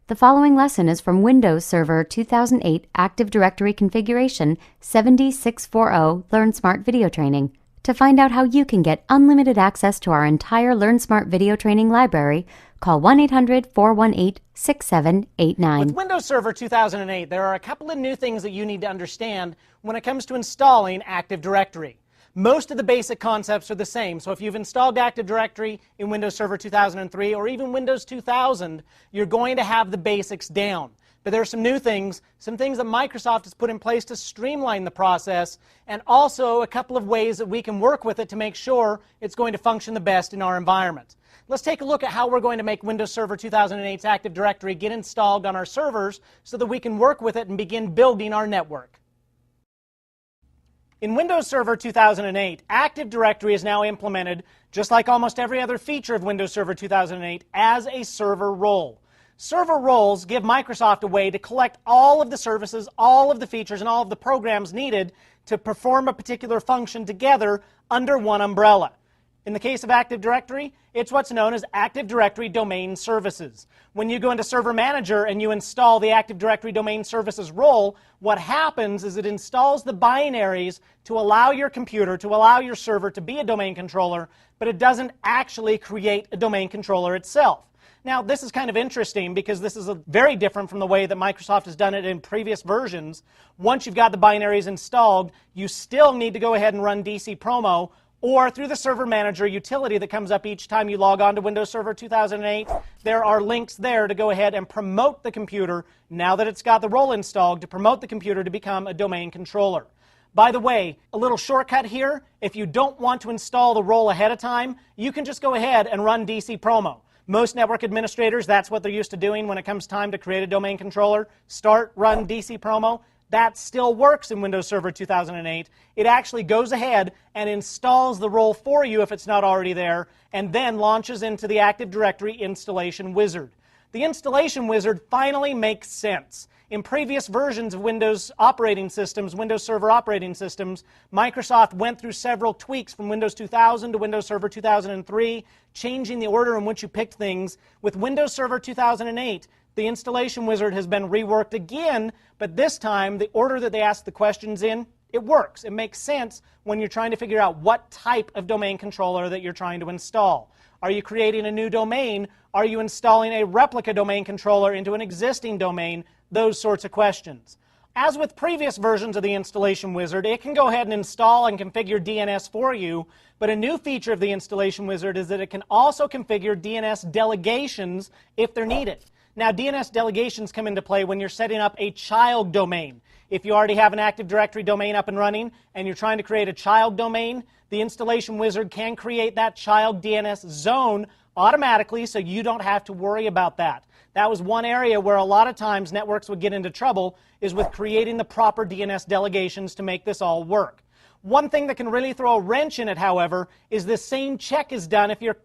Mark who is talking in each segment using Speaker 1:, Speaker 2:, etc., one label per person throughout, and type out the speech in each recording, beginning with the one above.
Speaker 1: The following lesson is from Windows Server 2008 Active Directory Configuration 7640 Learn Smart Video Training. To find out how you can get unlimited access to our entire Learn Smart Video Training library, call 1-800-418-6789.
Speaker 2: With Windows Server 2008, there are a couple of new things that you need to understand when it comes to installing Active Directory. Most of the basic concepts are the same, so if you've installed Active Directory in Windows Server 2003 or even Windows 2000, you're going to have the basics down. But there are some new things, some things that Microsoft has put in place to streamline the process, and also a couple of ways that we can work with it to make sure it's going to function the best in our environment. Let's take a look at how we're going to make Windows Server 2008's Active Directory get installed on our servers so that we can work with it and begin building our network. In Windows Server 2008, Active Directory is now implemented, just like almost every other feature of Windows Server 2008, as a server role. Server roles give Microsoft a way to collect all of the services, all of the features, and all of the programs needed to perform a particular function together under one umbrella. In the case of Active Directory, it's what's known as Active Directory Domain Services. When you go into Server Manager and you install the Active Directory Domain Services role, what happens is it installs the binaries to allow your computer, to allow your server to be a domain controller, but it doesn't actually create a domain controller itself. Now, this is kind of interesting because this is very different from the way that Microsoft has done it in previous versions. Once you've got the binaries installed, you still need to go ahead and run DC Promo, or through the Server Manager utility that comes up each time you log on to Windows Server 2008, there are links there to go ahead and promote the computer, now that it's got the role installed, to promote the computer to become a domain controller. By the way, a little shortcut here, if you don't want to install the role ahead of time, you can just go ahead and run DC Promo. Most network administrators, that's what they're used to doing when it comes time to create a domain controller. Start, run DC Promo. That still works in Windows Server 2008. It actually goes ahead and installs the role for you if it's not already there, and then launches into the Active Directory installation wizard. The installation wizard finally makes sense. In previous versions of Windows operating systems, Windows Server operating systems, Microsoft went through several tweaks from Windows 2000 to Windows Server 2003, changing the order in which you picked things. With Windows Server 2008, the installation wizard has been reworked again, but this time the order that they ask the questions in, it works. It makes sense when you're trying to figure out what type of domain controller that you're trying to install. Are you creating a new domain? Are you installing a replica domain controller into an existing domain? Those sorts of questions. As with previous versions of the installation wizard, it can go ahead and install and configure DNS for you, but a new feature of the installation wizard is that it can also configure DNS delegations if they're needed. Now, DNS delegations come into play when you're setting up a child domain. If you already have an Active Directory domain up and running and you're trying to create a child domain, the installation wizard can create that child DNS zone automatically, so you don't have to worry about that. That was one area where a lot of times networks would get into trouble, is with creating the proper DNS delegations to make this all work. One thing that can really throw a wrench in it, however, is the same check is done if you're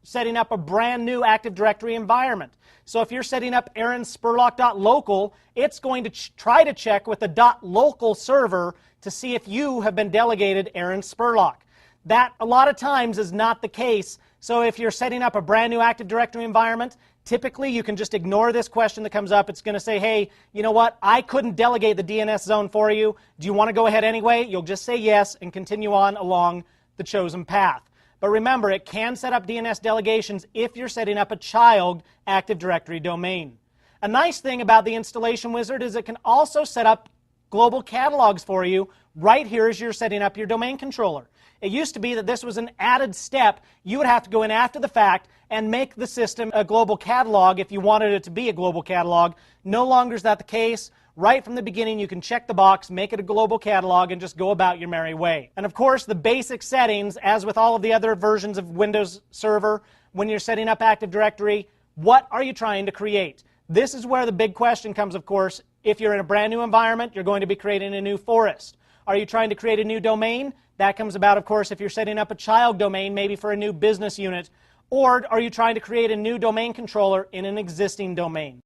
Speaker 2: setting up a brand new Active Directory environment. So if you're setting up aaronspurlock.local, it's going to try to check with the .local server to see if you have been delegated Aaron Spurlock. That, a lot of times, is not the case. So if you're setting up a brand new Active Directory environment, typically you can just ignore this question that comes up. It's going to say, hey, you know what? I couldn't delegate the DNS zone for you. Do you want to go ahead anyway? You'll just say yes and continue on along the chosen path. But remember, it can set up DNS delegations if you're setting up a child Active Directory domain. A nice thing about the installation wizard is it can also set up global catalogs for you right here as you're setting up your domain controller. It used to be that this was an added step. You would have to go in after the fact and make the system a global catalog if you wanted it to be a global catalog. No longer is that the case. Right from the beginning, you can check the box, make it a global catalog, and just go about your merry way. And of course, the basic settings, as with all of the other versions of Windows Server, when you're setting up Active Directory, what are you trying to create? This is where the big question comes, of course. If you're in a brand new environment, you're going to be creating a new forest. Are you trying to create a new domain? That comes about, of course, if you're setting up a child domain, maybe for a new business unit. Or are you trying to create a new domain controller in an existing domain?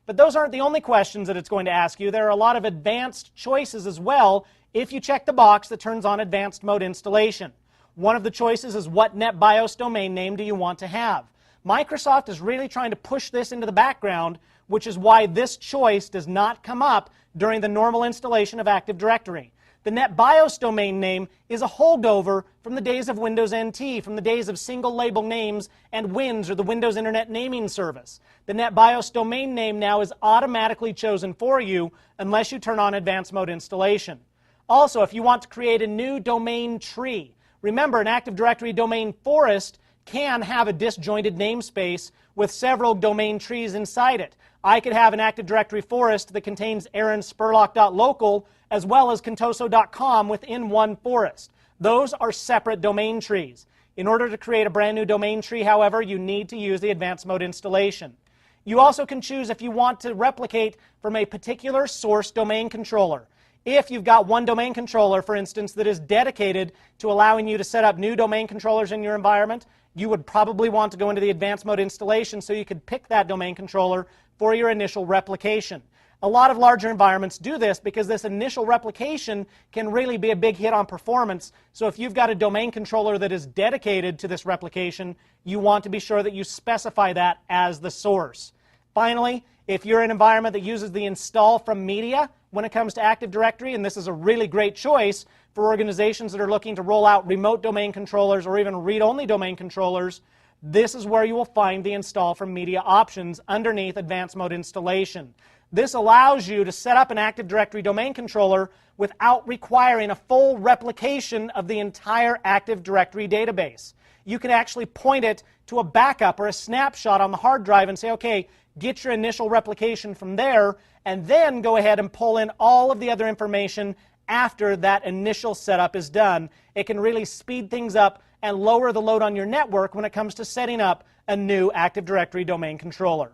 Speaker 2: But those aren't the only questions that it's going to ask you. There are a lot of advanced choices as well if you check the box that turns on advanced mode installation. One of the choices is what NetBIOS domain name do you want to have. Microsoft is really trying to push this into the background, which is why this choice does not come up during the normal installation of Active Directory. The NetBIOS domain name is a holdover from the days of Windows NT, from the days of single label names and WINS, or the Windows Internet Naming Service. The NetBIOS domain name now is automatically chosen for you unless you turn on Advanced Mode Installation. Also, if you want to create a new domain tree, remember an Active Directory domain forest can have a disjointed namespace with several domain trees inside it. I could have an Active Directory forest that contains aaronspurlock.local as well as contoso.com within one forest. Those are separate domain trees. In order to create a brand new domain tree, however, you need to use the Advanced Mode Installation. You also can choose if you want to replicate from a particular source domain controller. If you've got one domain controller, for instance, that is dedicated to allowing you to set up new domain controllers in your environment, you would probably want to go into the Advanced Mode Installation so you could pick that domain controller for your initial replication. A lot of larger environments do this because this initial replication can really be a big hit on performance. So if you've got a domain controller that is dedicated to this replication, you want to be sure that you specify that as the source. Finally, if you're in an environment that uses the install from media when it comes to Active Directory, and this is a really great choice for organizations that are looking to roll out remote domain controllers or even read-only domain controllers, this is where you will find the install from media options underneath Advanced Mode Installation. This allows you to set up an Active Directory domain controller without requiring a full replication of the entire Active Directory database. You can actually point it to a backup or a snapshot on the hard drive and say, okay, get your initial replication from there, and then go ahead and pull in all of the other information after that initial setup is done. It can really speed things up and lower the load on your network when it comes to setting up a new Active Directory domain controller.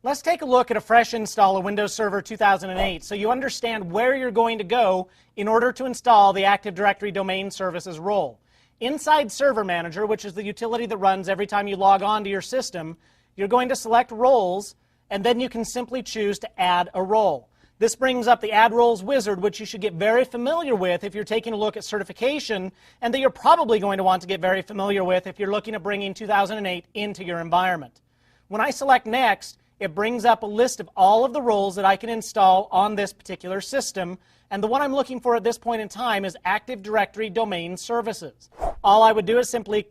Speaker 2: Let's take a look at a fresh install of Windows Server 2008 so you understand where you're going to go in order to install the Active Directory Domain Services role. Inside Server Manager, which is the utility that runs every time you log on to your system, you're going to select Roles, and then you can simply choose to add a role. This brings up the Add Roles wizard, which you should get very familiar with if you're taking a look at certification, and that you're probably going to want to get very familiar with if you're looking at bringing 2008 into your environment. When I select Next, it brings up a list of all of the roles that I can install on this particular system, and the one I'm looking for at this point in time is Active Directory Domain Services. All I would do is simply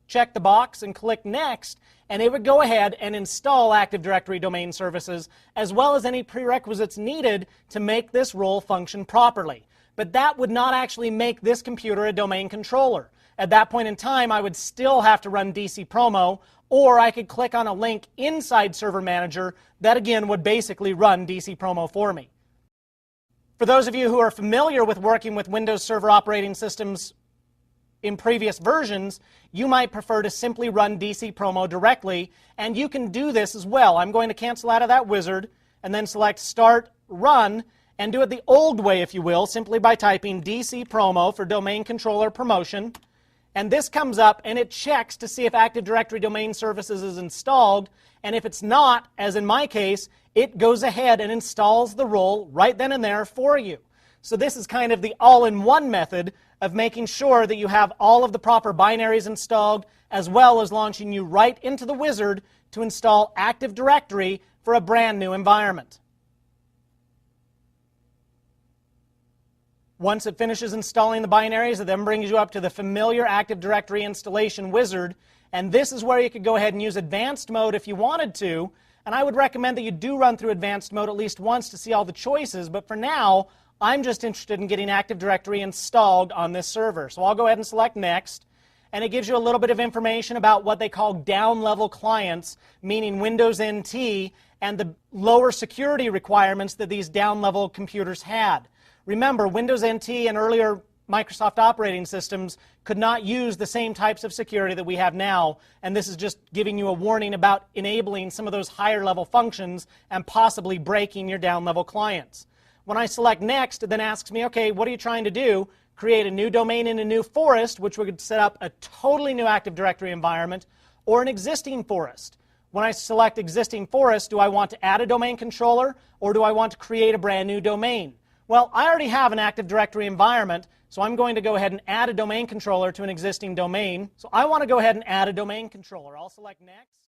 Speaker 2: check the box and click Next, and it would go ahead and install Active Directory Domain Services, as well as any prerequisites needed to make this role function properly. But that would not actually make this computer a domain controller. At that point in time, I would still have to run DC Promo, or I could click on a link inside Server Manager that, again, would basically run DC Promo for me. For those of you who are familiar with working with Windows Server operating systems in previous versions, you might prefer to simply run DC Promo directly, and you can do this as well. I'm going to cancel out of that wizard and then select Start, Run, and do it the old way, if you will, simply by typing DC Promo for Domain Controller Promotion. And this comes up and it checks to see if Active Directory Domain Services is installed, and if it's not, as in my case, it goes ahead and installs the role right then and there for you. So this is kind of the all-in-one method of making sure that you have all of the proper binaries installed, as well as launching you right into the wizard to install Active Directory for a brand new environment. Once it finishes installing the binaries, it then brings you up to the familiar Active Directory installation wizard, and this is where you could go ahead and use Advanced Mode if you wanted to, and I would recommend that you do run through Advanced Mode at least once to see all the choices, but for now, I'm just interested in getting Active Directory installed on this server. So I'll go ahead and select Next, and it gives you a little bit of information about what they call down-level clients, meaning Windows NT, and the lower security requirements that these down-level computers had. Remember, Windows NT and earlier Microsoft operating systems could not use the same types of security that we have now, and this is just giving you a warning about enabling some of those higher level functions and possibly breaking your down level clients. When I select Next, it then asks me, okay, what are you trying to do? Create a new domain in a new forest, which would set up a totally new Active Directory environment, or an existing forest. When I select existing forest, do I want to add a domain controller, or do I want to create a brand new domain? Well, I already have an Active Directory environment, so I'm going to go ahead and add a domain controller to an existing domain. So I want to go ahead and add a domain controller. I'll select Next.